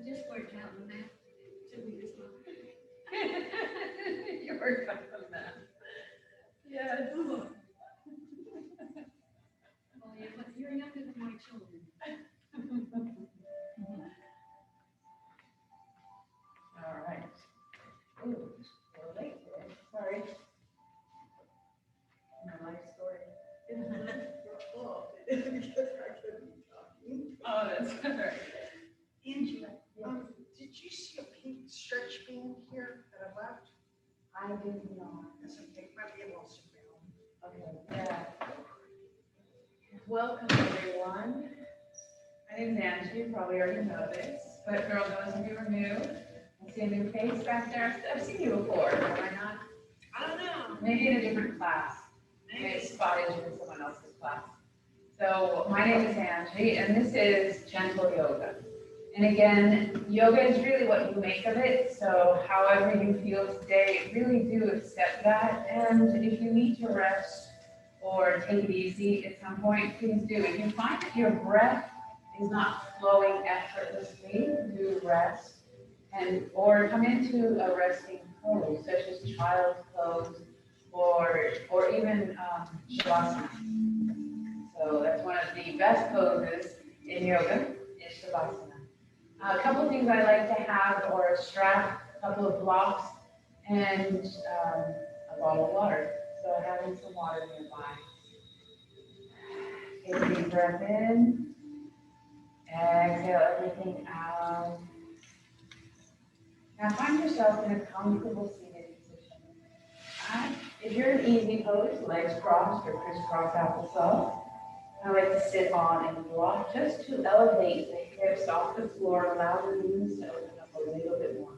just worked out the math 2 weeks ago. You worked out the math. Yes. Oh, yeah, but you're younger than my children. All right. Ooh, a little late today. Sorry. My life story. Oh, that's all right. Angie, did you see a pink stretch band here that I left? I did not. That's okay, might be a little surreal. Okay. Yeah. Welcome, everyone. My name's Angie. You probably already know this, but for those of you who are new, I see a new face back there. I've seen you before, have I not? I don't know. Maybe in a different class. Maybe I spotted you in someone else's class. So my name is Angie, and this is gentle yoga. And again, yoga is really what you make of it. So however you feel today, really do accept that. And if you need to rest or take it easy at some point, please do. If you find that your breath is not flowing effortlessly, do rest and or come into a resting pose, such as child's pose or even shavasana. So that's one of the best poses in yoga is shavasana. A couple things I like to have are a strap, a couple of blocks, and a bottle of water. So having some water nearby. Take a deep breath in. Exhale everything out. Now find yourself in a comfortable seated position. If you're in easy pose, legs crossed or crisscross applesauce, I like to sit on and block just to elevate the hips off the floor, allow the knees to open up a little bit more.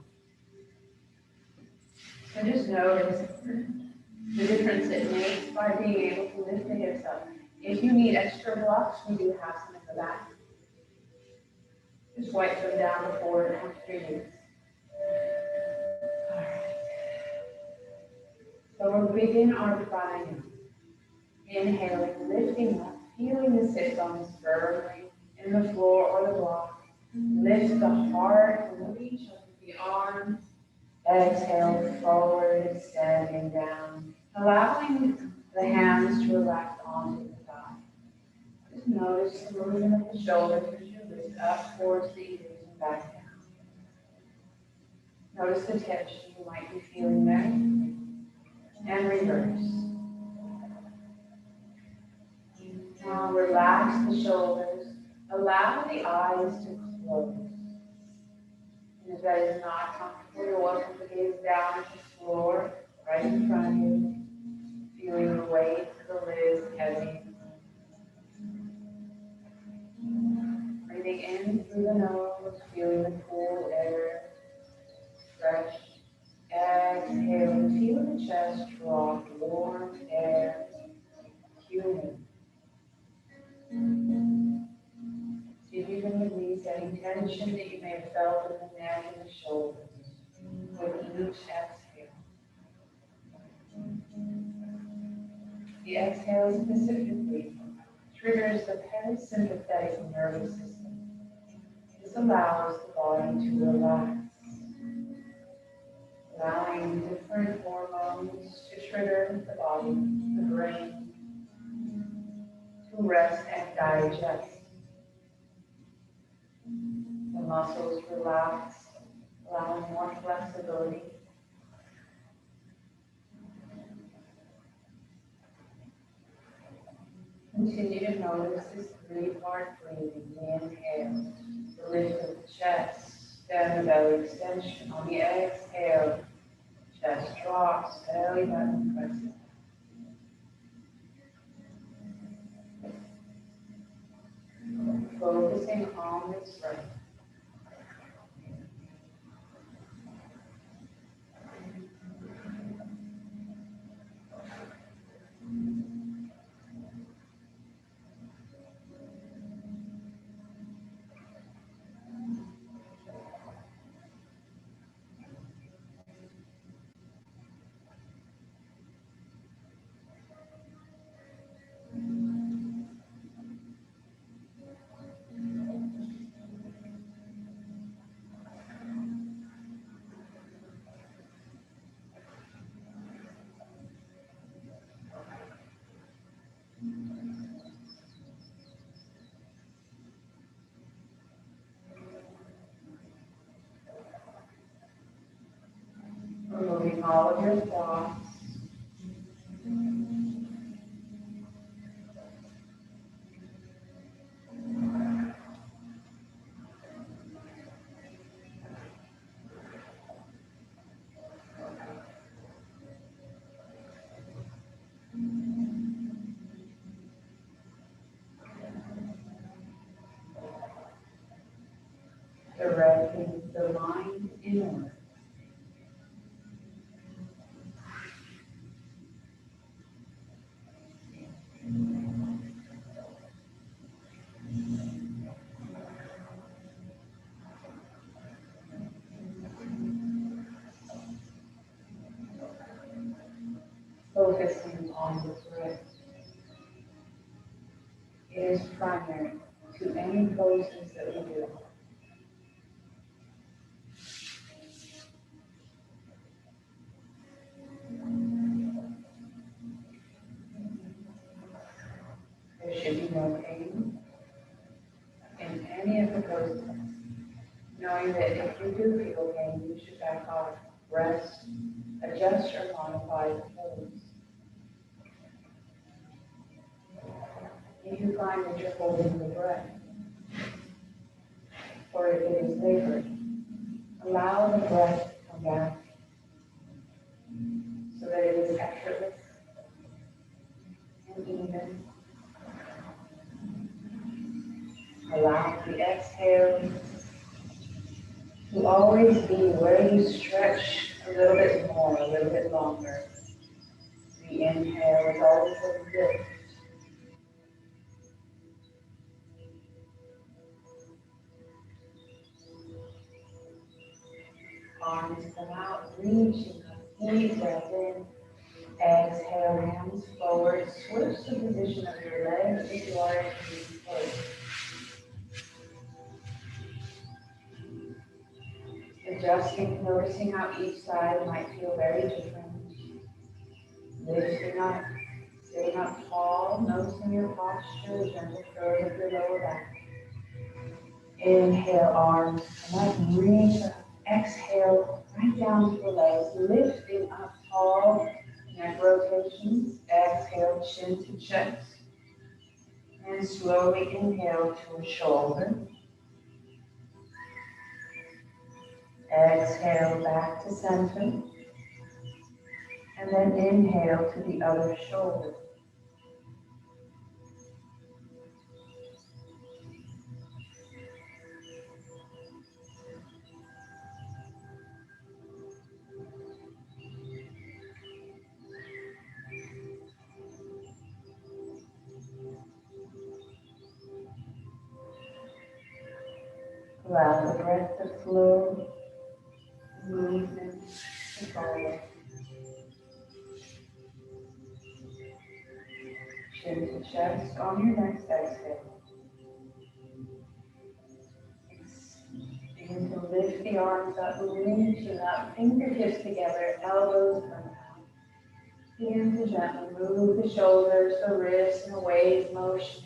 So just notice the difference it makes by being able to lift the hips up. If you need extra blocks, we do have some in the back. Just wipe them down before and after use. All right. So we'll begin our pranayama. Inhaling, lifting up, feeling the sit bones firmly in the floor or the block. Lift the heart and reach up with the arms. Exhale forward, extending down, allowing the hands to relax onto the thigh. Just notice the movement of the shoulders as you lift up towards the ears and back down. Notice the tension you might be feeling there. And reverse. Now relax the shoulders. Allow the eyes to close. And if that is not comfortable, you're welcome to gaze down at the floor, right in front of you. Feeling the weight of the lids heavy. Breathing in through the nose, feeling the cool air. Fresh. Exhaling, feel the chest drop, warm air, humid. See if you can release any tension that you may have felt in the neck and the shoulders with each exhale. The exhale specifically triggers the parasympathetic nervous system. This allows the body to relax, allowing different hormones to trigger the body, the brain, to rest and digest. The muscles relax, allowing more flexibility. Continue to notice this three-part breathing. Inhale, the lift of the chest, then the belly extension. On the exhale, chest drops, belly button presses. Focusing on this breath. Removing all of your thoughts. Directing the mind inward. Focusing on the breath. It is primary to any poses that we do. There should be no pain in any of the poses. Knowing that if you do feel pain, you should back off, rest, adjust or modify the pose. If you find that you're holding the breath, or if it is labored, allow the breath to come back so that it is effortless and even. Allow the exhale to always be where you stretch a little bit more, a little bit longer. The inhale is always a lift. Arms come out, reaching up, deep breath in. Exhale, hands forward, switch the position of your legs if you are in this place. Adjusting, noticing how each side might feel very different. Lifting up, sitting up tall, noticing your posture, gentle curve of your lower back. Inhale, arms come up, reach up. Exhale, right down to the legs, lifting up tall, neck rotations. Exhale, chin to chest. And slowly inhale to a shoulder. Exhale back to center. And then inhale to the other shoulder. Allow the breath to flow, movement to follow. Chin to chest on your next exhale. Begin to lift the arms up, reaching up, fingertips together, elbows come out. Begin to gently move the shoulders, the wrists, in a wave motion.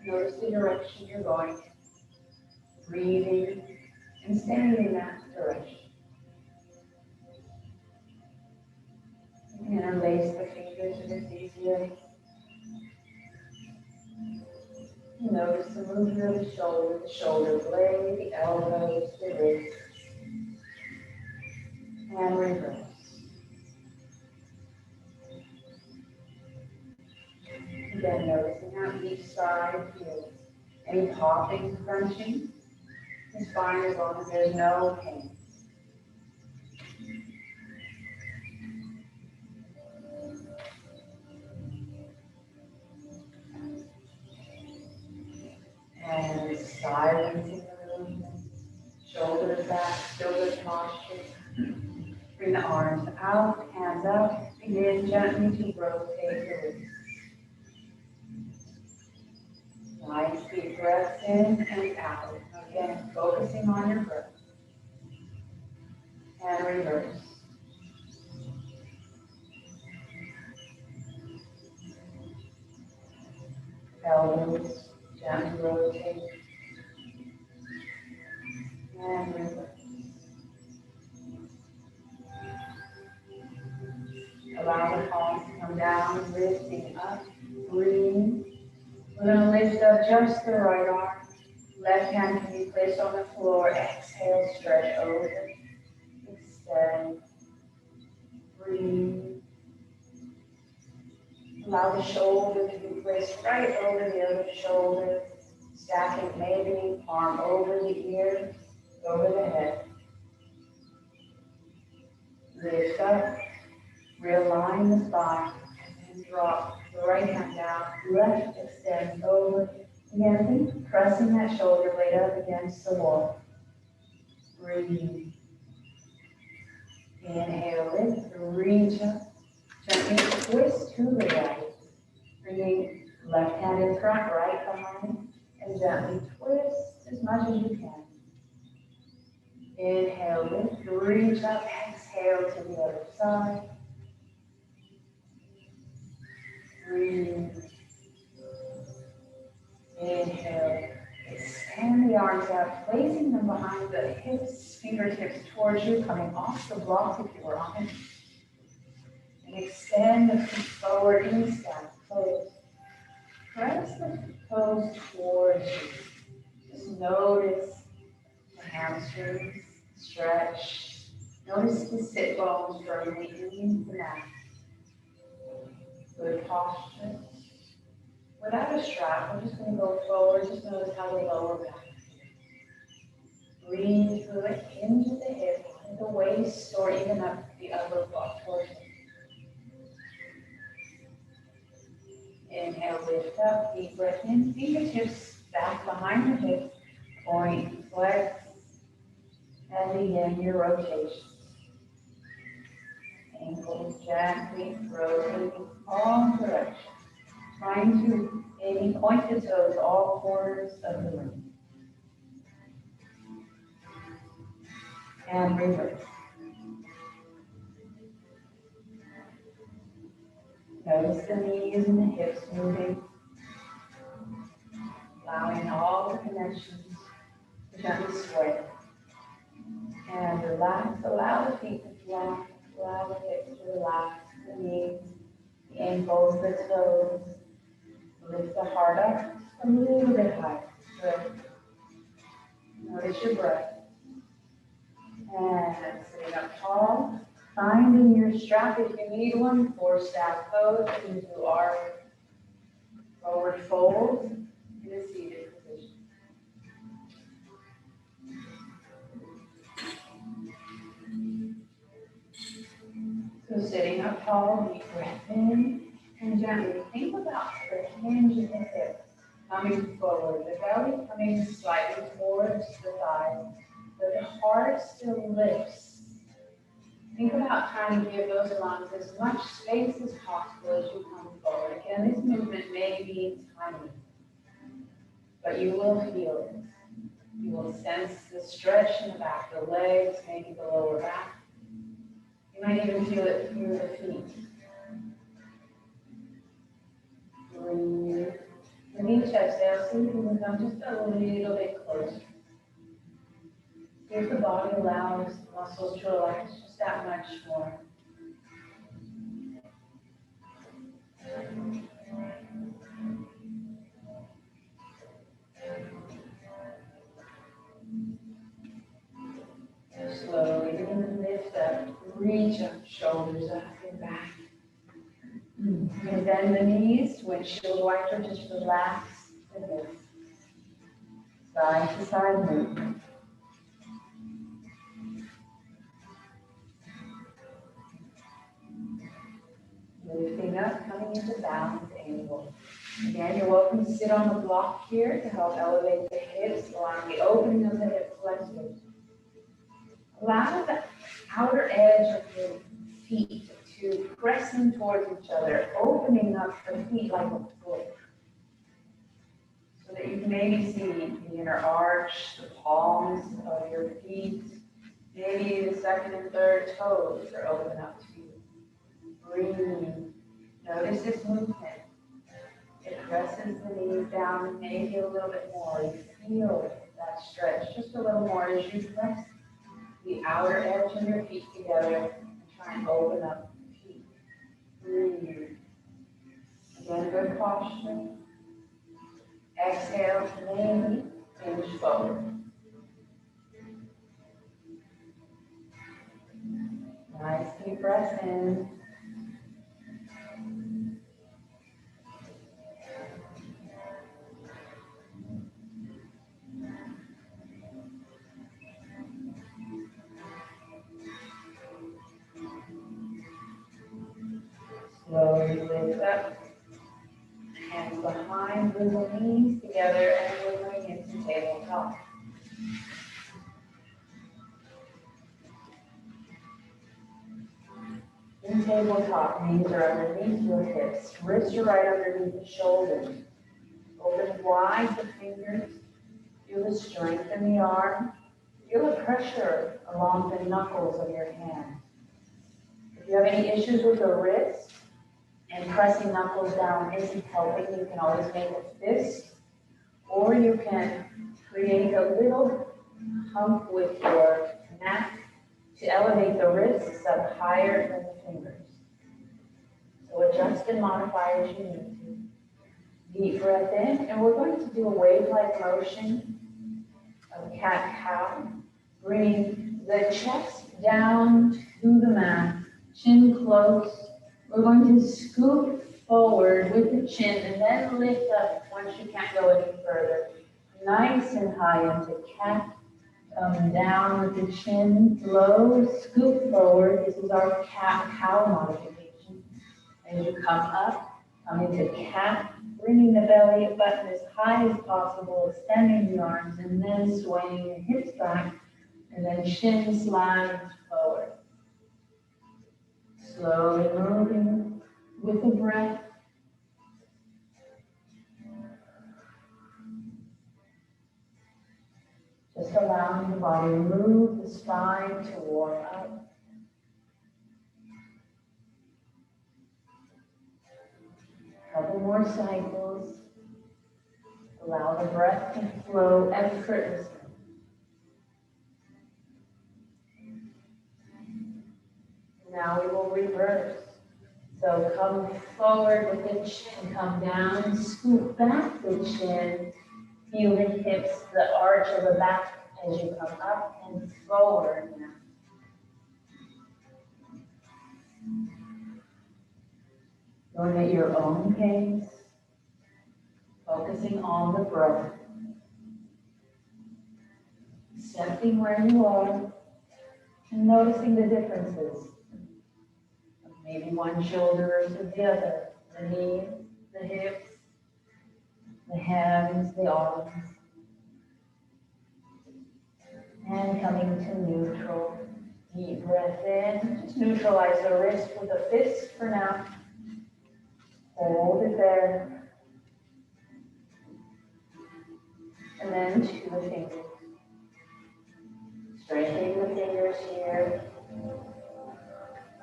Notice the direction you're going in. Breathing and staying in that direction. You can interlace the fingers if it's easier. Notice the movement of the shoulder blade, the elbows, the wrists, and reverse. Again, noticing how each side feels. Any popping, crunching is fine as long as there's no pain. And silencing the movement. Shoulders back, still good posture. Bring the arms out, hands up. Begin gently to rotate your wrists. Nice deep breaths in and out. Again, focusing on your breath. And reverse. Elbows gently rotate. And reverse. adjust the right arm. Left hand can be placed on the floor. Exhale, stretch over. Extend. Breathe. Allow the shoulder to be placed right over the other shoulder. Stacking maybe arm over the ear, over the head. Lift up. Realign the spine. And then drop the right hand down. Left extends over. Again, think pressing that shoulder blade up against the wall. Breathe. Inhale, lift, reach up. Gently twist to the right. Bringing left hand in front, right behind. And gently twist as much as you can. Inhale, lift, reach up. Exhale to the other side. Breathe. Inhale. Extend the arms out, placing them behind the hips, fingertips towards you, coming off the block if you were on it. And extend the feet forward, in step, toes. Press the toes towards you. Just notice the hamstrings stretch. Notice the sit bones firmly into the mat. Good posture. Without a strap, we're just going to go forward. Just notice how the lower back feels. Breathe through it into the hip, the waist, or even up the upper butt portion. Inhale, lift up, deep breath in, fingertips back behind the hips, point, flex, and begin your rotation. Ankles gently rotating all directions. Trying to maybe point the toes all corners of the room. And reverse. Notice the knees and the hips moving. Allowing all the connections to gently sway. And relax. Allow the feet to flex. Allow the hips to relax. The knees, the ankles, the toes. Lift the heart up a little bit higher. Good. Notice your breath. And sitting up tall. Finding your strap if you need one for staff pose into our forward fold in a seated position. So sitting up tall, deep breath in, and gently think about the hinge in the hip coming forward, the belly coming slightly towards the thighs, but the heart still lifts. Think about trying to give those lungs as much space as possible as you come forward. Again, this movement may be tiny, but you will feel it. You will sense the stretch in the back of the legs, maybe the lower back. You might even feel it through the feet. Breathe. With each exhale, see if you can come just a little bit closer. See if the body allows the muscles to relax just that much more. Slowly begin to lift up, reach up, shoulders up and back. And bend the knees, windshield wiper, just relax the hips. Side to side movement. Lifting up, coming into balance angle. Again, you're welcome to sit on the block here to help elevate the hips, allowing the opening of the hip flexors. Allow the outer edge of your feet to press in towards each other, opening up the feet like a foot. So that you can maybe see the inner arch, the palms of your feet, maybe the second and third toes are open up to you. Breathe. Notice this movement. It presses the knees down maybe a little bit more. You feel that stretch just a little more as you press the outer edge of your feet together and try and open up the feet. Breathe. Again, good posture. Exhale, maybe hinge forward. Nice deep breath in. Slowly lift up. Hands behind, bring the knees together, and we're going into tabletop. In tabletop, knees are underneath your hips, wrists are right underneath the shoulders. Open wide the fingers, feel the strength in the arm, feel the pressure along the knuckles of your hand. If you have any issues with the wrist and pressing knuckles down isn't helping, you can always make a fist, or you can create a little hump with your mat to elevate the wrists up higher than the fingers. So adjust and modify as you need to. Deep breath in, and we're going to do a wave-like motion of cat-cow. Bring the chest down to the mat, chin close. We're going to scoop forward with the chin and then lift up once you can't go any further. Nice and high into cat. Come down with the chin low, scoop forward. This is our cat-cow modification. As you come up, come into cat, bringing the belly button as high as possible, extending the arms, and then swaying your hips back, and then shin slides forward. Slowly moving with the breath. Just allowing the body to move, the spine to warm up. Couple more cycles. Allow the breath to flow effortlessly. Now we will reverse. So come forward with the chin, come down, scoop back the chin. Feel the hips, the arch of the back as you come up and forward now. Going at your own pace, focusing on the breath. Accepting where you are and noticing the differences. Maybe one shoulder versus the other, the knees, the hips, the hands, the arms. And coming to neutral. Deep breath in. Just neutralize the wrist with a fist for now. Hold it there. And then to the fingers. Straightening the fingers here.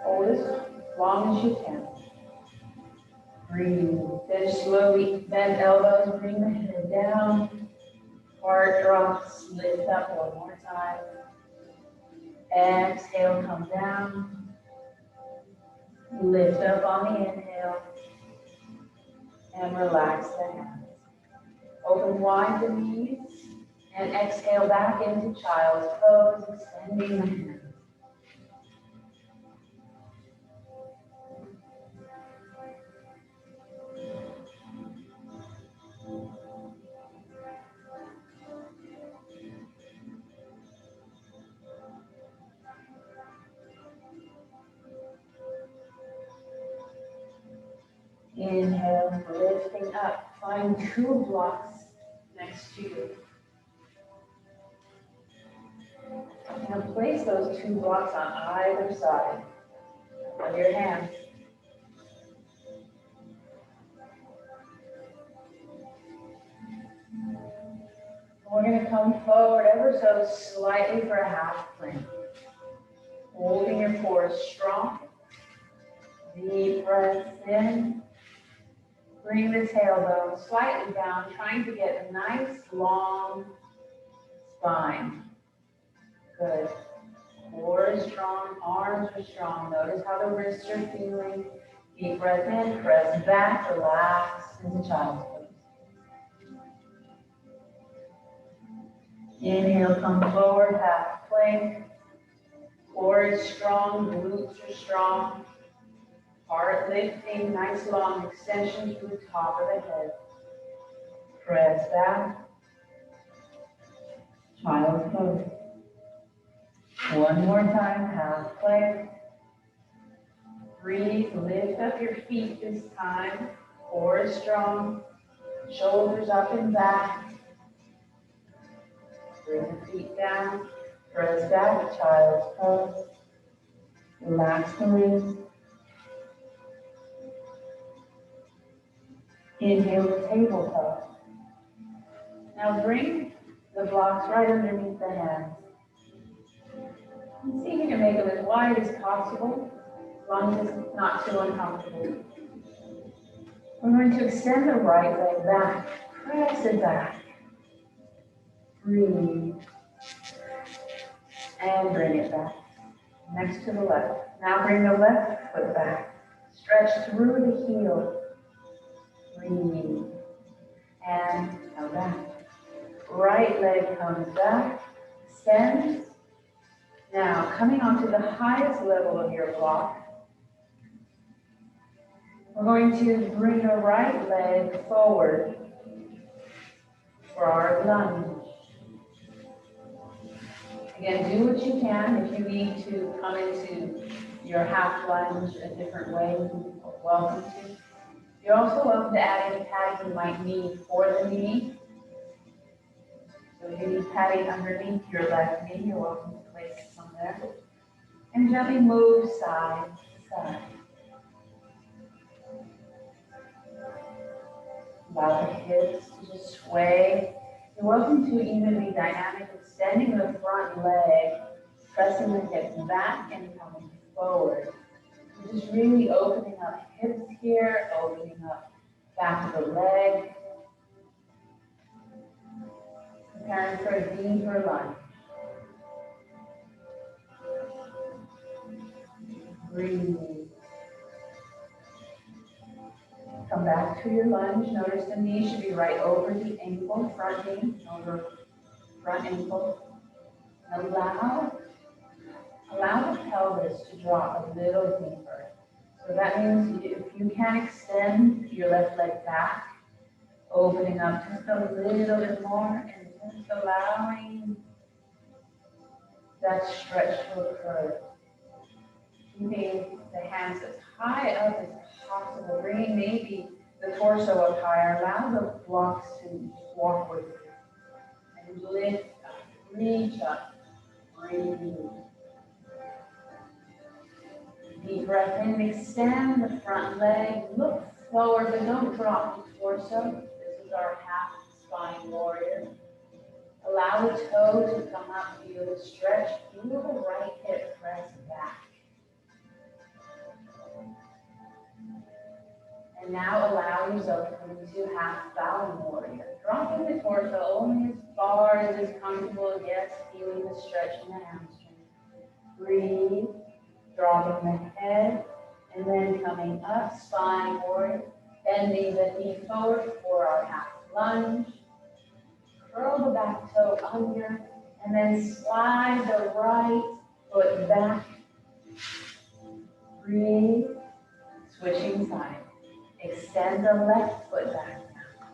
Hold as long as you can. Breathe. Then slowly bend elbows, bring the head down. Heart drops, lift up one more time. Exhale, come down. Lift up on the inhale. And relax the hands. Open wide the knees. And exhale back into child's pose, extending the hands. Inhale, lifting up. Find two blocks next to you. Now place those two blocks on either side of your hands. We're going to come forward ever so slightly for a half plank. Holding your core strong. Deep breath in. Bring the tailbone slightly down, trying to get a nice long spine. Good. Core is strong, arms are strong. Notice how the wrists are feeling. Deep breath in, press back, relax into child's pose. Inhale, come forward, half plank. Core is strong, glutes are strong. Heart lifting, nice long extension to the top of the head. Press back. Child's pose. One more time, half plank. Breathe, lift up your feet this time. Core is strong. Shoulders up and back. Bring the feet down. Press back, child's pose. Relax the wrists. Inhale the table pose. Now bring the blocks right underneath the hands. See if you can make them as wide as possible, as long as it's not too uncomfortable. We're going to extend the right leg back. Press it back. Breathe. And bring it back. Next to the left. Now bring the left foot back. Stretch through the heel. Breathe. And come back. Right leg comes back. Extend. Now, coming onto the highest level of your block, we're going to bring the right leg forward for our lunge. Again, do what you can. If you need to come into your half lunge a different way, you're welcome to. You're also welcome to add any padding you might need for the knee. So if you need padding underneath your left knee, you're welcome to place some there. And gently move side to side. Allow the hips to just sway. You're welcome to even be dynamic, extending the front leg, pressing the hips back and coming forward. You're just really opening up hips here, opening up back of the leg. Preparing for a deeper lunge. Breathe. Come back to your lunge. Notice the knee should be right over the ankle, front knee, over front ankle. Allow the pelvis to drop a little deeper. So that means if you can extend your left leg back, opening up just a little bit more and just allowing that stretch to occur. Keeping the hands as high up as possible, bringing maybe the torso up higher. Allow the blocks to walk with you. And lift up, reach up, breathe. Deep breath in, extend the front leg, look forward, but don't drop the torso. This is our half spine warrior. Allow the toe to come up, feel the stretch, feel the right hip press back. And now allow yourself to come into half bowing warrior. Dropping the torso only as far as is comfortable. Yes, feeling the stretch in the hamstring. Breathe, dropping the head, and then coming up, spine warrior. Bending the knee forward for our half lunge. Curl the back toe under, and then slide the right foot back. Breathe, switching sides. Extend the left foot back now.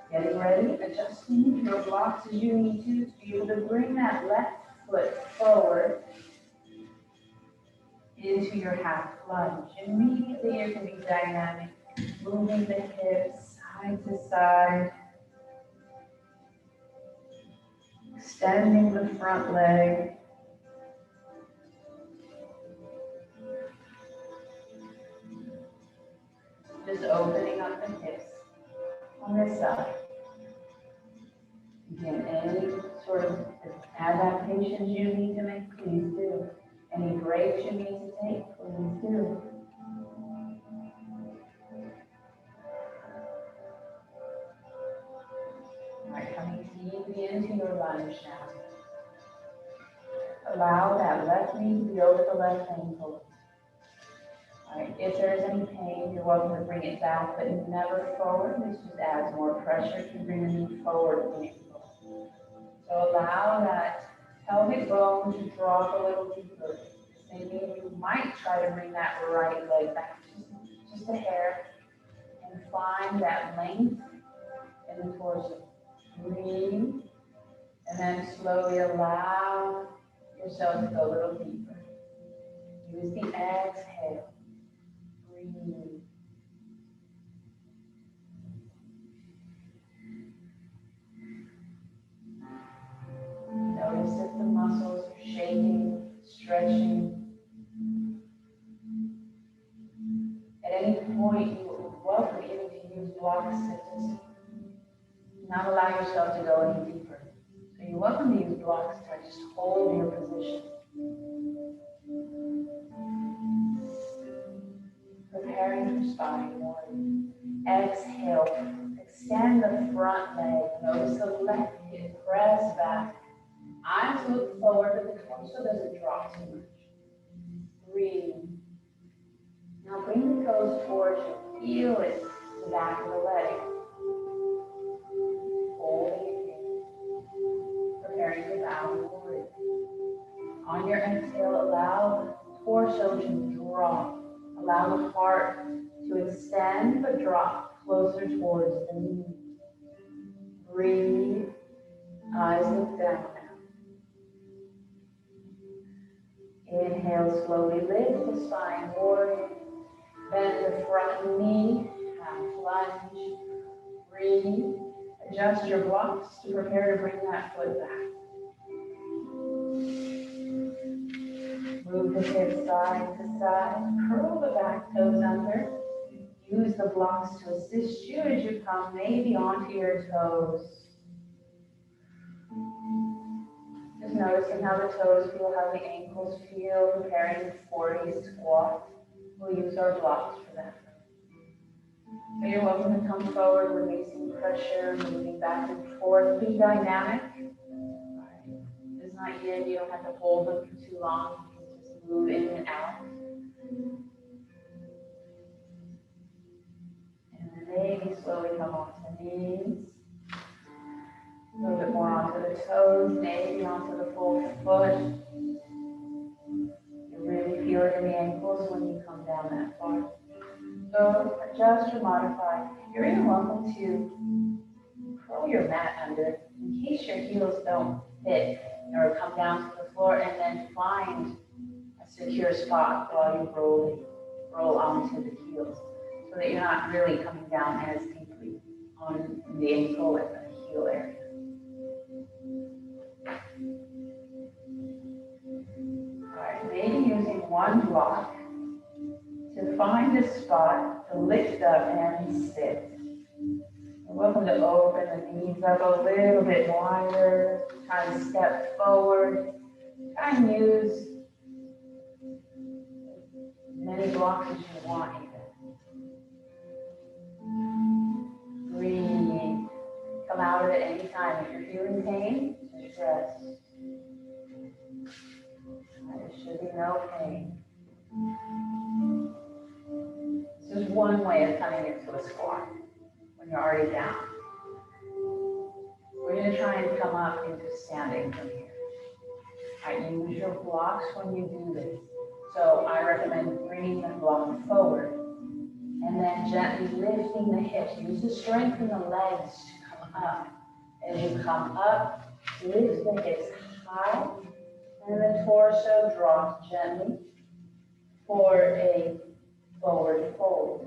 Getting ready, adjusting your blocks as you need to be able to bring that left foot forward into your half lunge. Immediately you can be dynamic, moving the hips side to side, extending the front leg. Just opening up the hips on this side. Again, any sort of adaptations you need to make, please do. Any breaks you need to take, please do. All right, coming deeply into your lunge now. Allow that left knee to be over the left ankle. All right, if there is any pain, you're welcome to bring it back, but never forward. This just adds more pressure to bring the knee forward with the ankle. So allow that pelvic bone to drop a little deeper. Maybe you might try to bring that right leg back just a hair and find that length in the torso. Breathe, and then slowly allow yourself to go a little deeper. Use the exhale. Breathe. Notice if the muscles are shaking, stretching. At any point, you are welcome even to use blocks to just not allow yourself to go any deeper. So you're welcome to use blocks to just hold your position. Preparing for spine one. Exhale. Extend the front leg. Notice the left hip. Press back. Eyes look forward, but the torso doesn't drop too much. Breathe. Now bring the toes towards you. Feel it to the back of the leg. Holding it here. Preparing to bow forward. On your exhale, allow the torso to drop. Allow the heart to extend but drop closer towards the knee. Breathe. Eyes look down now. Inhale, slowly lift the spine forward. Bend the front knee, half lunge. Breathe. Adjust your blocks to prepare to bring that foot back. Move the hips side to side. Curl the back toes under. Use the blocks to assist you as you come maybe onto your toes. Just noticing how the toes feel, how the ankles feel, preparing for a squat. We'll use our blocks for that. So you're welcome to come forward, releasing pressure, moving back and forth. Be dynamic. All right. It's not yin, you don't have to hold them for too long. You can just move in and out. And then maybe slowly come onto the knees. A little bit more onto the toes, maybe onto the full foot. You really feel it in the ankles when you come down that far. So adjust or modify. You're even welcome to curl your mat under in case your heels don't fit or come down to the floor, and then find a secure spot while you roll onto the heels so that you're not really coming down as deeply on the ankle and the heel area. Alright, maybe using one block to find a spot to lift up and sit. You're welcome to open the knees up a little bit wider, try to step forward, try and use as many blocks as you want even. Breathe. Come out of it anytime. If you're feeling pain, just rest. There should be no pain. This is one way of coming into a squat when you're already down. We're going to try and come up into standing from here. I use your blocks when you do this. So I recommend bringing the block forward and then gently lifting the hips. Use the strength in the legs to come up. As you come up, lift the hips high and the torso drops gently for a forward fold.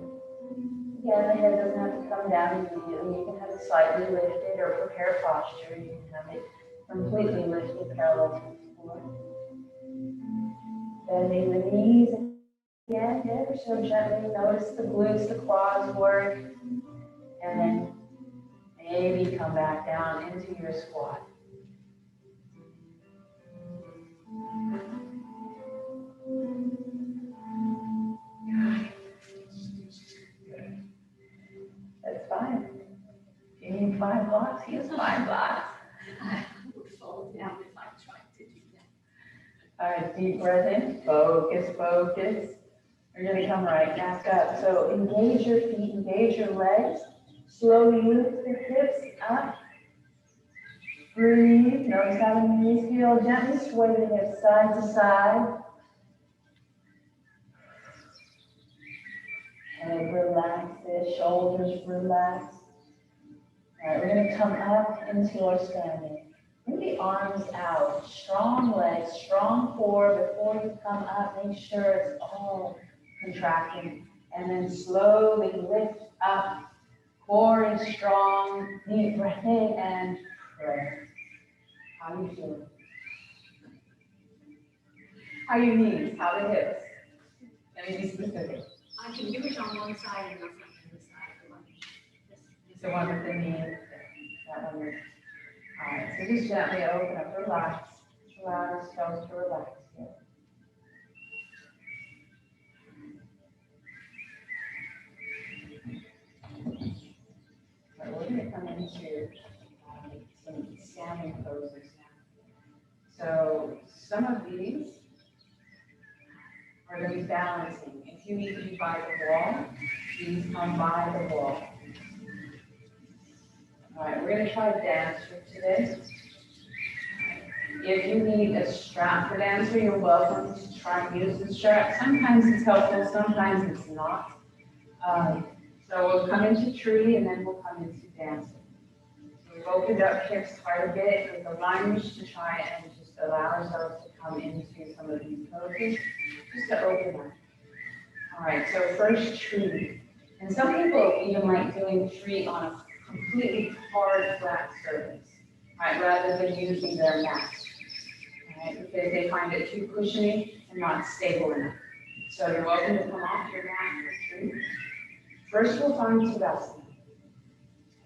Again, the head doesn't have to come down immediately. You can have it slightly lifted or prepare posture. You can have it completely lifted parallel to the floor. Bending the knees again, ever so gently. Notice the glutes, the quads work. And then maybe come back down into your squat. That's fine. If you need 5 blocks, use 5 blocks. I would fall down if I tried to do that. All right, deep breath in. Focus, focus. We're going to come right back up. So engage your feet, engage your legs. Slowly lift the hips up. Breathe, notice how the knees feel, gently sway the hips side to side. Head relaxes, shoulders relax. All right, we're going to come up into our standing. Bring the arms out, strong legs, strong core. Before you come up, make sure it's all contracting. And then slowly lift up. Core is strong. Deep breath in and pray. How do you feel? How are your knees? How are the hips? Let me be specific. I can do it on one side and not on the other side. The one with the knee. That one. All right, so just gently open up, relax. Allow yourself to relax here. We're going to come into some standing poses now. So some of these are going to be balancing. If you need to be by the wall, please come by the wall. All right, we're going to try dancer today. If you need a strap for dancer, you're welcome to try and use the strap. Sometimes it's helpful, sometimes it's not. So we'll come into tree and then we'll come into dancing. So we've opened up hips quite a bit with the lunge to try and just allow ourselves to come into some of these poses, just to open up. All right, so first tree. And some people even like doing tree on a completely hard, flat surface, right, rather than using their mat, right, because they find it too cushiony and not stable enough. So you're welcome to come off your mat for tree. First, we'll find Tadasana.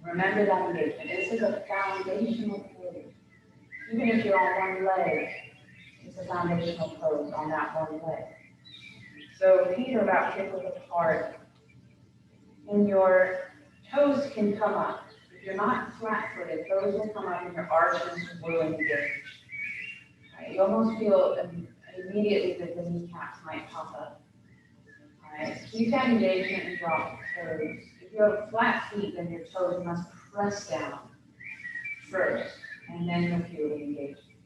Remember that engagement. This is a foundational pose. Even if you're on one leg, it's a foundational pose on that one leg. So feet are about hip-width apart, and your toes can come up. If you're not flat-footed, toes will come up and your arches will engage. Right? You almost feel immediately that the kneecaps might pop up. Right. Keep that engagement and drop the toes. If you have flat feet, then your toes must press down first, and then you'll feel the engagement.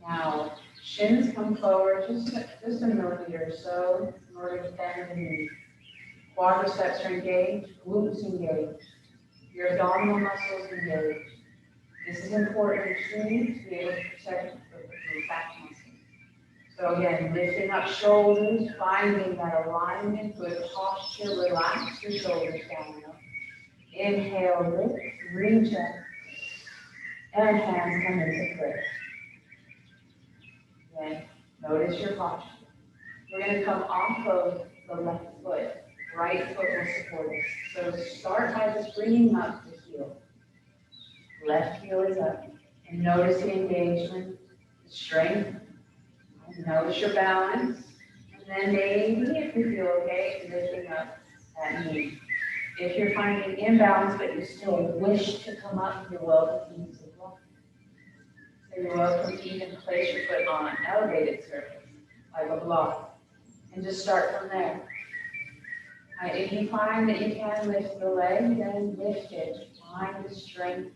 Now, shins come forward just a millimeter or so in order to bend the knee. Quadriceps are engaged, glutes engaged, your abdominal muscles engaged. This is important to be able to protect the back muscles. So again, lifting up shoulders, finding that alignment, good posture, relax your shoulders down low. Inhale, lift, reach up, and hands come into prayer. Again, notice your posture. We're going to come off of the left foot. Right foot will support us. So start by just bringing up the heel. Left heel is up. And notice the engagement, the strength. Notice your balance, and then maybe, if you feel okay, lifting up that knee. If you're finding imbalance, but you still wish to come up, you're welcome to use the block. So you're welcome to even place your foot on an elevated surface, like a block, and just start from there. If you find that you can lift the leg, then lift it. Find the strength,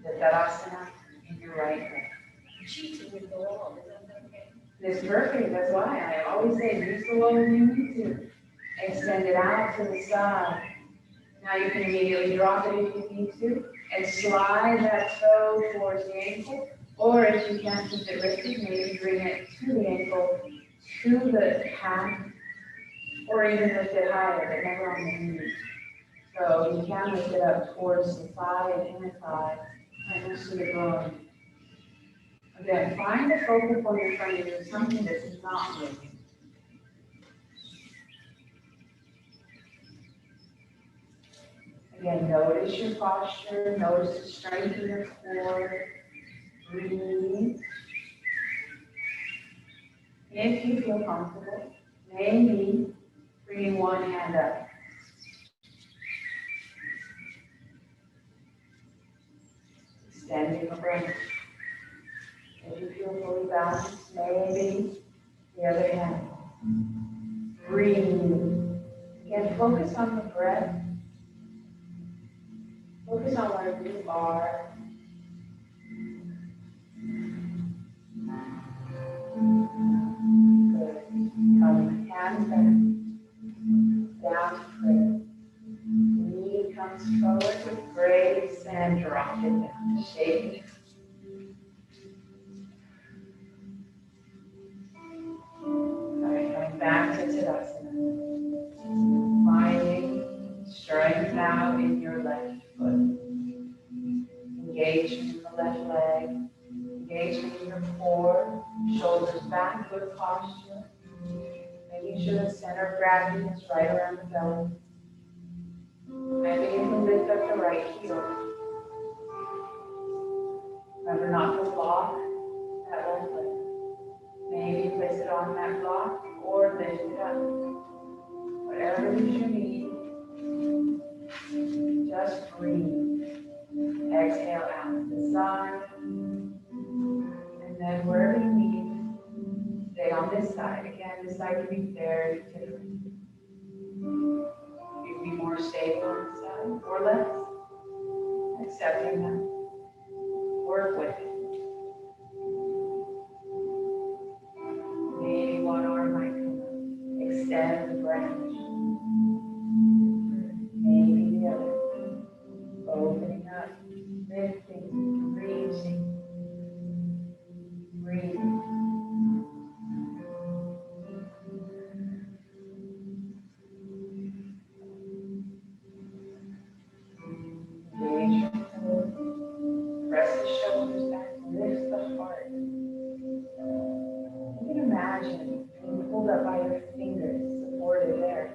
the Tadasana in your right leg. Cheating with the wall, is that okay? It's perfect, that's why I always say use the wall if you need to. Extend it out to the side. Now you can immediately drop it if you need to and slide that toe towards the ankle. Or if you can't keep it lifted, maybe bring it to the ankle, to the calf, or even lift it higher, but never on the knee. So you can lift it up towards the thigh and inner thigh, right next to the bone. Again, find a focal point in front of you, something that's not moving. Again, notice your posture, notice the strength in your core. Breathe. If you feel comfortable, maybe bringing one hand up. Extending the breath. If you feel fully balanced, maybe the other hand. Breathe. Again, focus on the breath. Focus on where you are. your core, shoulders back, good posture. Making sure the center of gravity is right around the belly. And begin to lift up the right heel. Remember not to lock that left leg. Maybe place it on that block or lift it up. Whatever it is you need, just breathe. Exhale out to the side. And then wherever you need, stay on this side. Again, this side can be very different. You can be more stable on this side or less. Accepting that. Work with it. Maybe one arm might come up. Extend the branch. Maybe the other. Opening up, lifting, breathing. Breathing. Engage your toes. Press the shoulders back. Lift the heart. You can imagine being pulled up by your fingers, supported there.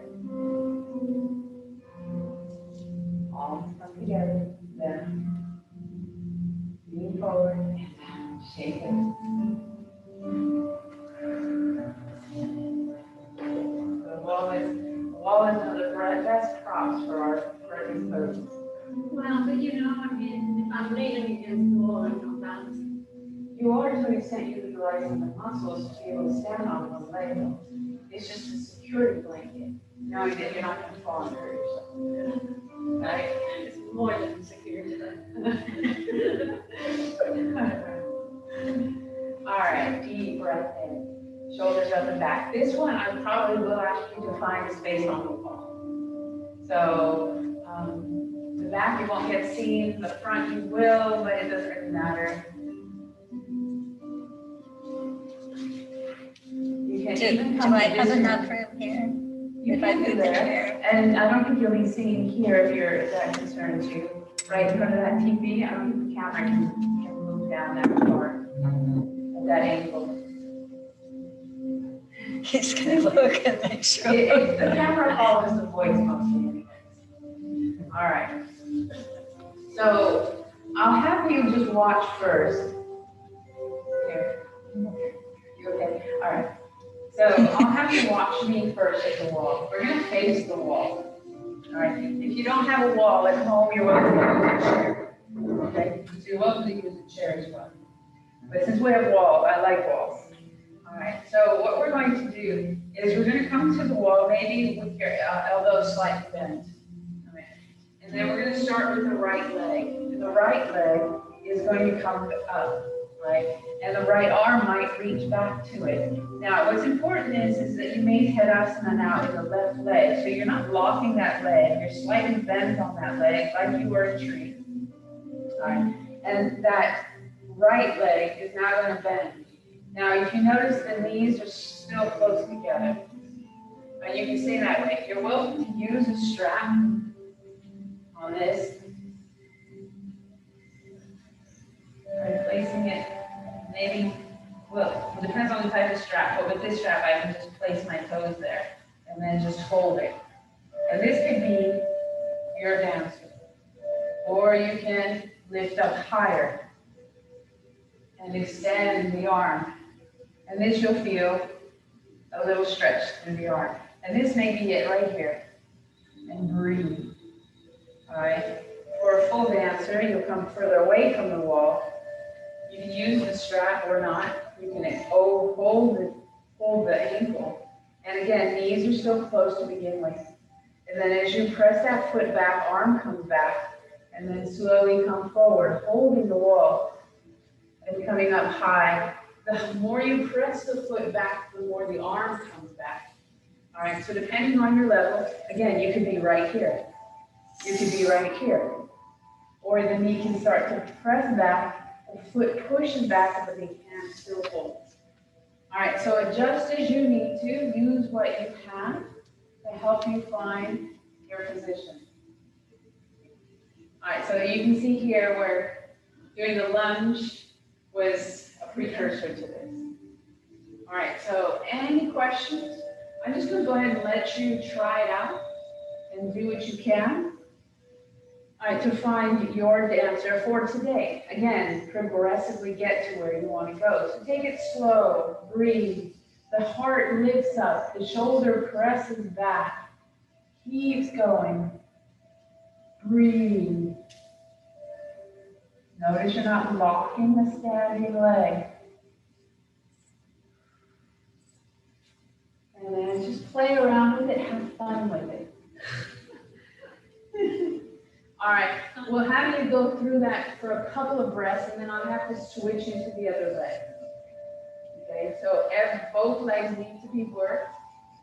Arms come together, then lean forward and down, shake it. The wall is the best props for our present poses. Well, but you know, I mean, if I'm leaning against the wall, I'm not balanced. You are to an extent utilizing the muscles to be able to stand on one leg. Though. It's just a security blanket, knowing that you're not going to fall and hurt yourself. Right? It's more than secure today. All right, deep breath in, shoulders up and back. This one I probably will ask you to find a space on the wall. So the back you won't get seen, the front you will, but it doesn't really matter. You can even Do come I to have this enough room. room here? You If I can move do the there, chair? and I don't think you'll be seen here if you're that concerned too. Right in front of that TV, I don't think the camera can move down that far at that angle. He's gonna look and make sure. The camera follows the voice mostly anyways. All right. So I'll have you just watch first. Here. You okay? All right. So I'll have you watch me first at the wall. We're gonna face the wall. All right. If you don't have a wall at home, you're welcome to use a chair. Okay. So you're welcome to use a chair as well. But since we have walls, I like walls. All right. So what we're going to do is we're going to come to the wall, maybe with your elbows slightly bent. All right. And then we're going to start with the right leg. And the right leg is going to come up, right? And the right arm might reach back to it. Now, what's important is that you may Tadasana now in the left leg. So you're not locking that leg. You're slightly bent on that leg like you were in tree. All right. And that right leg is now going to bend. Now, if you notice the knees are still close together. And you can stay that way. You're welcome to use a strap on this. And placing it, maybe, well, it depends on the type of strap, but with this strap, I can just place my toes there and then just hold it. And this could be your dancer. Or you can lift up higher and extend the arm. And this you'll feel a little stretch through the arm. And this may be it right here. And breathe. All right. For a full dancer, you'll come further away from the wall. You can use the strap or not. You can hold the ankle. And again, knees are still close to begin with. And then as you press that foot back, arm comes back. And then slowly come forward, holding the wall. And coming up high. The more you press the foot back, the more the arm comes back. All right, so depending on your level, again, you could be right here. You could be right here. Or the knee can start to press back, the foot pushes back, but the hand still holds. All right, so adjust as you need to. Use what you have to help you find your position. All right, so you can see here where doing the lunge was a precursor to this. All right, so any questions? I'm just gonna go ahead and let you try it out and do what you can. All right, to find your dancer for today. Again, progressively get to where you want to go. So take it slow, breathe. The heart lifts up, the shoulder presses back, keeps going. Breathe. Notice you're not locking the standing leg. And then just play around with it, have fun with it. All right, we'll have you go through that for a couple of breaths, and then I'll have to switch you to the other leg. Okay, so both legs need to be worked.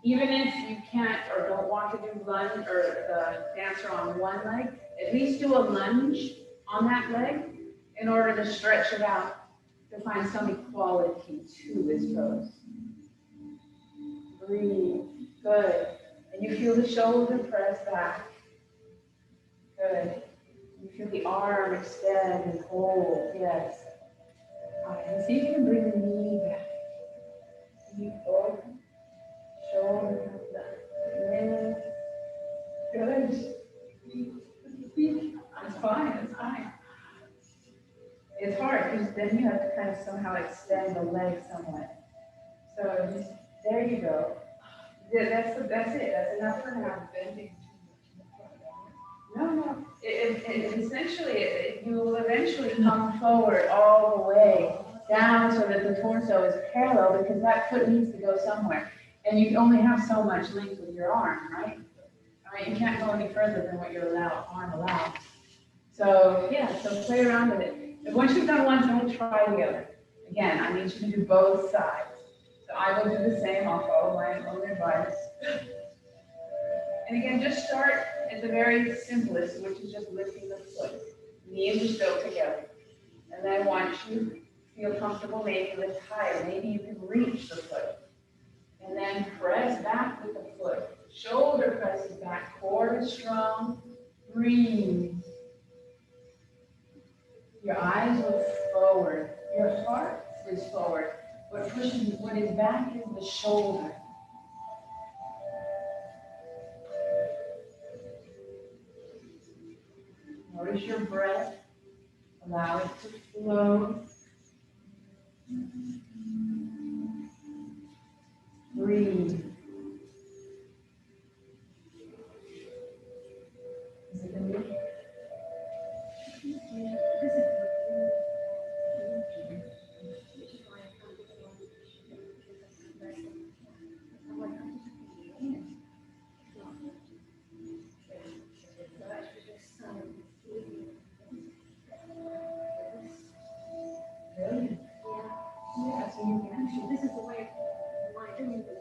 Even if you can't or don't want to do lunge or the dancer on one leg, at least do a lunge on that leg in order to stretch it out to find some equality to this pose. Breathe. Good. And you feel the shoulder press back. Good. You feel the arm extend and hold. Yes. All right. And see if you can bring the knee back. Knee forward. Shoulder comes back. Yeah. Good. It's fine. It's fine. It's hard because then you have to kind of somehow extend the leg somewhat. So just, there you go. That's it. That's enough for now. No. Essentially, you will eventually come forward all the way down so that the torso is parallel because that foot needs to go somewhere. And you only have so much length with your arm, right? All right, you can't go any further than what your arm allows. So yeah, so play around with it. And once you've done one, don't try the other. Again, I need you to do both sides. So I will do the same. I'll follow my own advice. And again, just start at the very simplest, which is just lifting the foot. Knees are still together. And then once you feel comfortable, maybe lift higher. Maybe you can reach the foot. And then press back with the foot. Shoulder presses back. Core is strong. Breathe. Your eyes look forward. Your heart is forward. What is back is the shoulder. Notice your breath. Allow it to flow. Breathe. Is it going to be? This is the way I do it.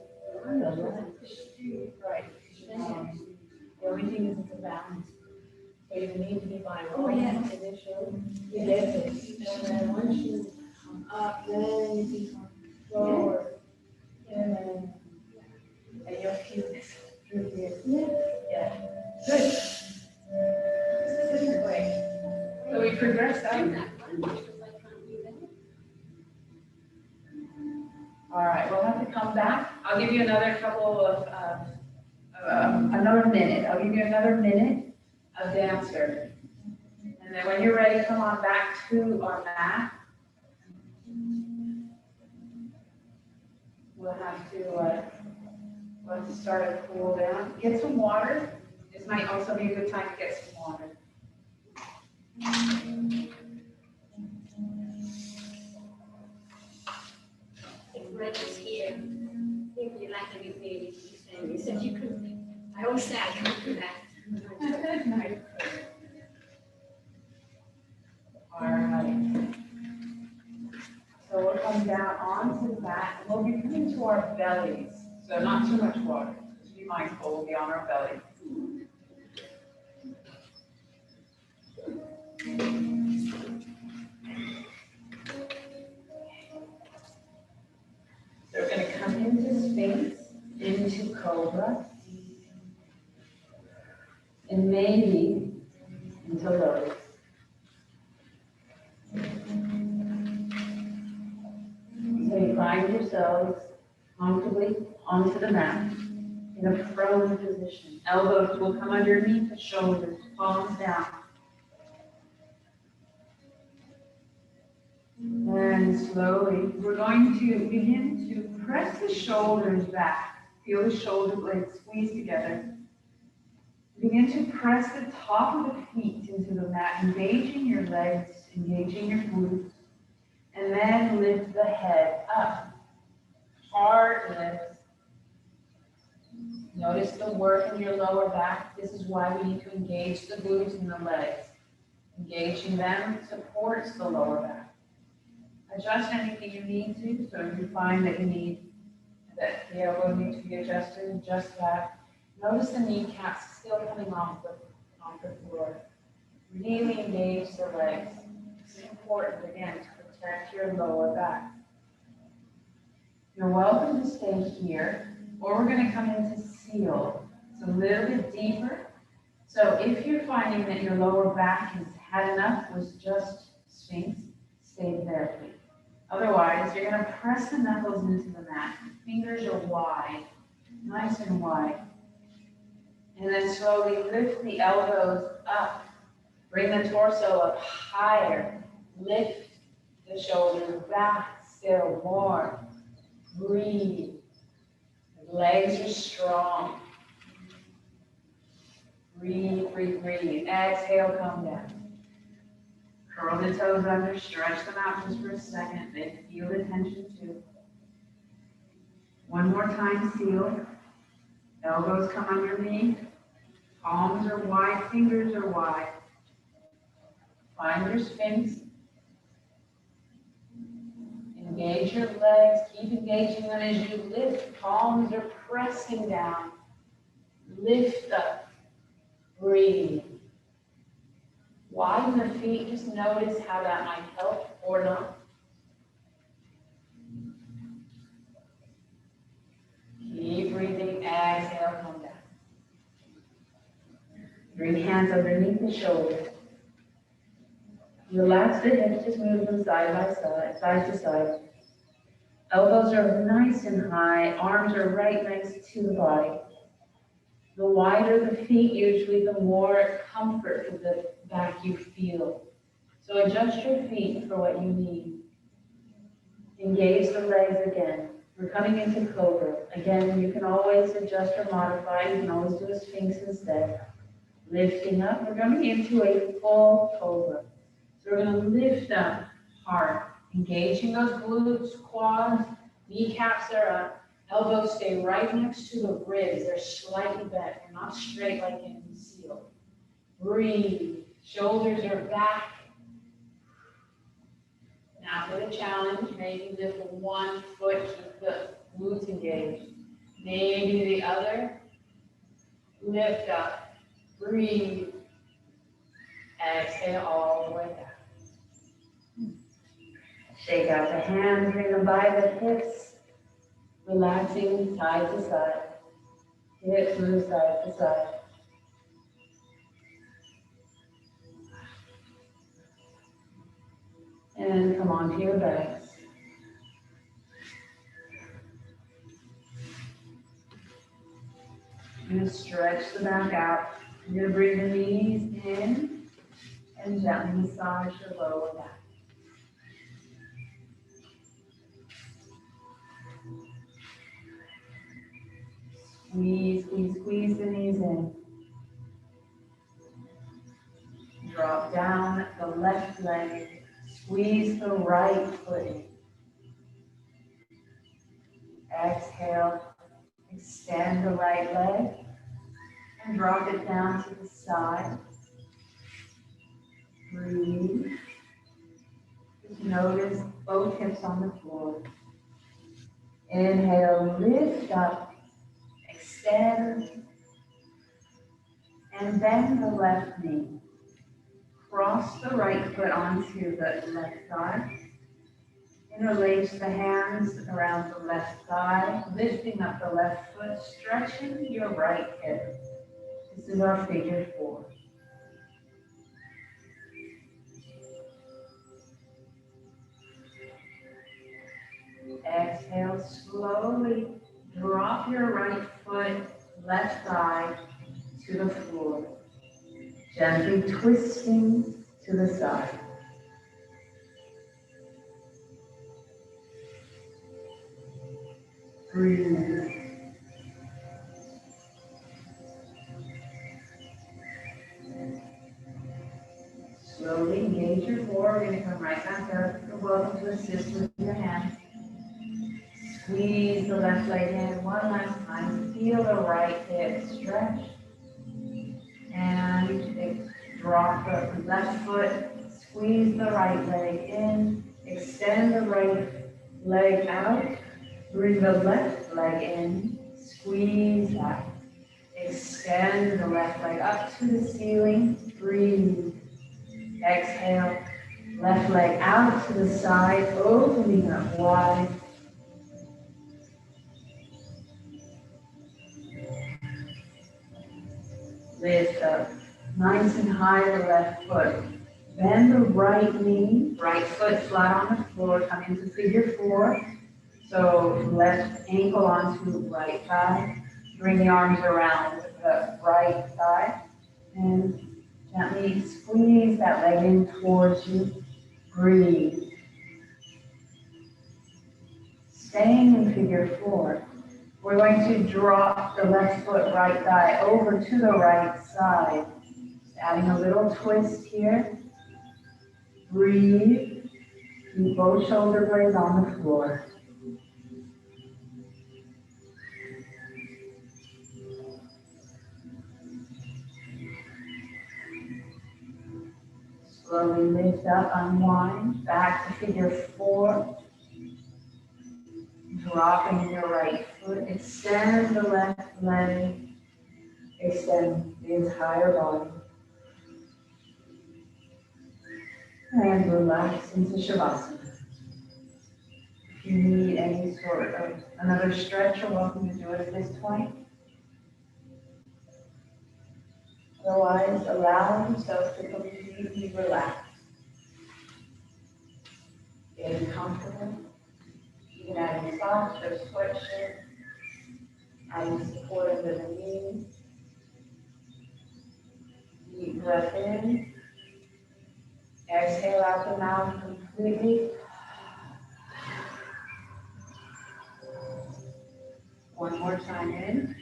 Right. The only thing is it's a balance. So you need to be mindful. Oh, yeah. Initially, you get it. And then once you come up, then you can come forward. And you'll feel this through here. Yeah. Good. This is great. So we progress out. All right, we'll have to come back. I'll give you another couple of, another minute. I'll give you another minute of dancer. And then when you're ready, come on back to our mat. We'll have to start a cool down. Get some water. This might also be a good time to get some water. Red is here. If you like anything, you said you couldn't. I always say I can't do that. Nice. All right. So we'll come down onto that, and we'll be coming to our bellies. So not too much water. Just be mindful, we'll be on our belly. So we're going to come into Sphinx, into Cobra, and maybe into Lotus. until you find yourselves comfortably onto the mat in a prone position. Elbows will come underneath the shoulders, palms down. And slowly, we're going to begin to press the shoulders back. Feel the shoulder blades squeeze together. Begin to press the top of the feet into the mat, engaging your legs, engaging your glutes, and then lift the head up. Hard lift. Notice the work in your lower back. This is why we need to engage the glutes and the legs. Engaging them supports the lower back. Adjust anything you need to, so if you find that that the elbow needs to be adjusted, adjust that. Notice the kneecaps still coming off the floor. Really engage the legs. It's important, again, to protect your lower back. You're welcome to stay here, or we're going to come into seal. It's a little bit deeper. So if you're finding that your lower back has had enough, was just Sphinx, stay there, please. Otherwise, you're going to press the knuckles into the mat. Fingers are wide, nice and wide. And then slowly lift the elbows up. Bring the torso up higher. Lift the shoulders back still more. Breathe. The legs are strong. Breathe, breathe, breathe. Exhale, come down. Curl the toes under, stretch them out just for a second, then feel the tension too. One more time, seal. Elbows come underneath. Palms are wide, fingers are wide. Find your Sphinx. Engage your legs, keep engaging them as you lift. Palms are pressing down. Lift up. Breathe. Widen the feet, just notice how that might help or not. Keep breathing, exhale, come down. Bring hands underneath the shoulders. Relax the hips, just move them side to side. Elbows are nice and high, arms are right next to the body. The wider the feet, usually the more comfort for the back you feel. So adjust your feet for what you need. Engage the legs again. We're coming into Cobra. Again, you can always adjust or modify. You can always do a Sphinx instead. Lifting up, we're coming into a full Cobra. So we're going to lift up hard. Engaging those glutes, quads, kneecaps are up. Elbows stay right next to the ribs. They're slightly bent. They're not straight like in seal. Breathe. Shoulders are back. Now for the challenge, maybe lift one foot, keep the glutes engaged. Maybe the other. Lift up. Breathe. Exhale all the way down. Shake out the hands, bring them by the hips. Relaxing side to side. Hips move side to side. And come onto your backs. You're going to stretch the back out. You're going to bring the knees in and gently massage your lower back. Squeeze, squeeze, squeeze the knees in. Drop down the left leg. Squeeze the right foot in. Exhale. Extend the right leg. And drop it down to the side. Breathe. Just notice both hips on the floor. Inhale, lift up. Extend, and bend the left knee. Cross the right foot onto the left thigh. Interlace the hands around the left thigh, lifting up the left foot, stretching your right hip. This is our figure four. exhale, slowly drop your right foot, left thigh to the floor, gently twisting to the side. Breathe. Slowly engage your core. We're going to come right back up. You're welcome to assist with your hands. Squeeze the left leg in one last time. Feel the right hip stretch. And drop the left foot. Squeeze the right leg in. Extend the right leg out. Bring the left leg in. Squeeze that. Extend the left leg up to the ceiling. Breathe. Exhale. Left leg out to the side, opening up wide. Lift up. Nice and high the left foot. Bend the right knee, right foot flat on the floor. Come into figure four. So left ankle onto right thigh. Bring the arms around the right thigh. And gently squeeze that leg in towards you. Breathe. Staying in figure four. We're going to drop the left foot, right thigh over to the right side. Just adding a little twist here. Breathe. Keep both shoulder blades on the floor. Slowly lift up, unwind, back to figure four. Dropping your right foot, extend the left leg, extend the entire body. And relax into Shavasana. If you need any sort of another stretch, you're welcome to do it at this point. Otherwise, allow yourself to completely relax. Getting comfortable, even adding socks or sweatshirt, adding support under the knees. Deep breath in. Exhale out the mouth completely. One more time in.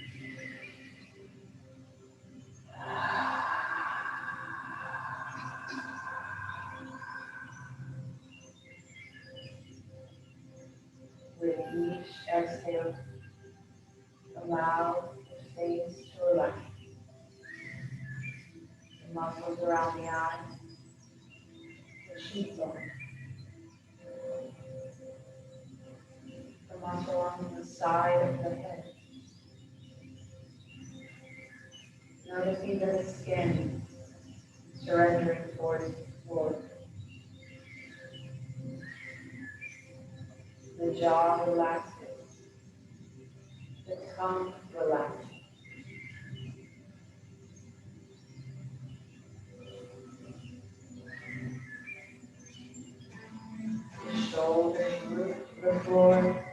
With each exhale, allow the face to relax. The muscles around the eyes, the cheekbone, the muscle on the side of the head. Noticing the skin surrendering towards the floor. The jaw relaxes. The tongue relaxes. The shoulders root to the floor.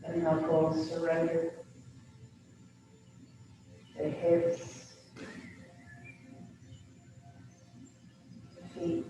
The knuckles surrender. The hips. The feet.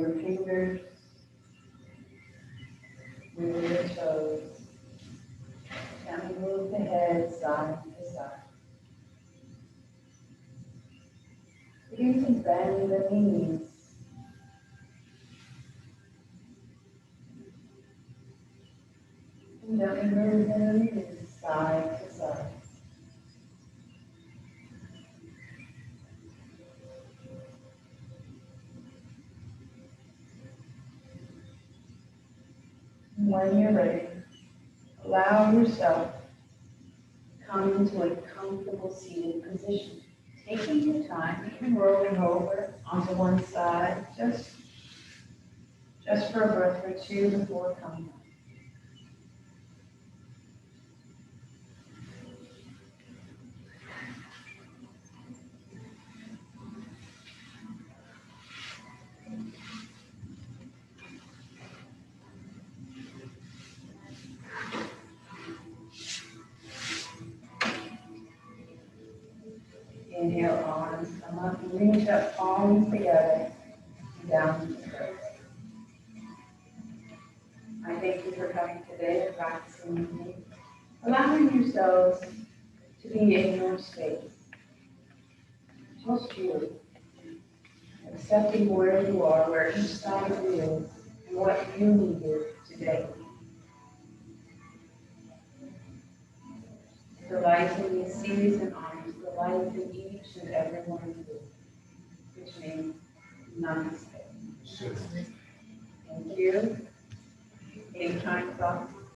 your fingers, move your toes. Gently move the head side to side. Begin to bend the knees. And gently move the knees side to side. When you're ready, allow yourself to come into a comfortable seated position. Taking your time, even rolling over onto one side, just for a breath or two before coming up. Inhale, arms come up, reach up, palms together, and down to the earth. I thank you for coming today and practicing with me, allowing yourselves to be in your space, just you, accepting where you are, where each side of you is, and what you needed today. The light in these seas and arms, the light in each and every one of you, which means namaste. Thank you. Any kind thoughts?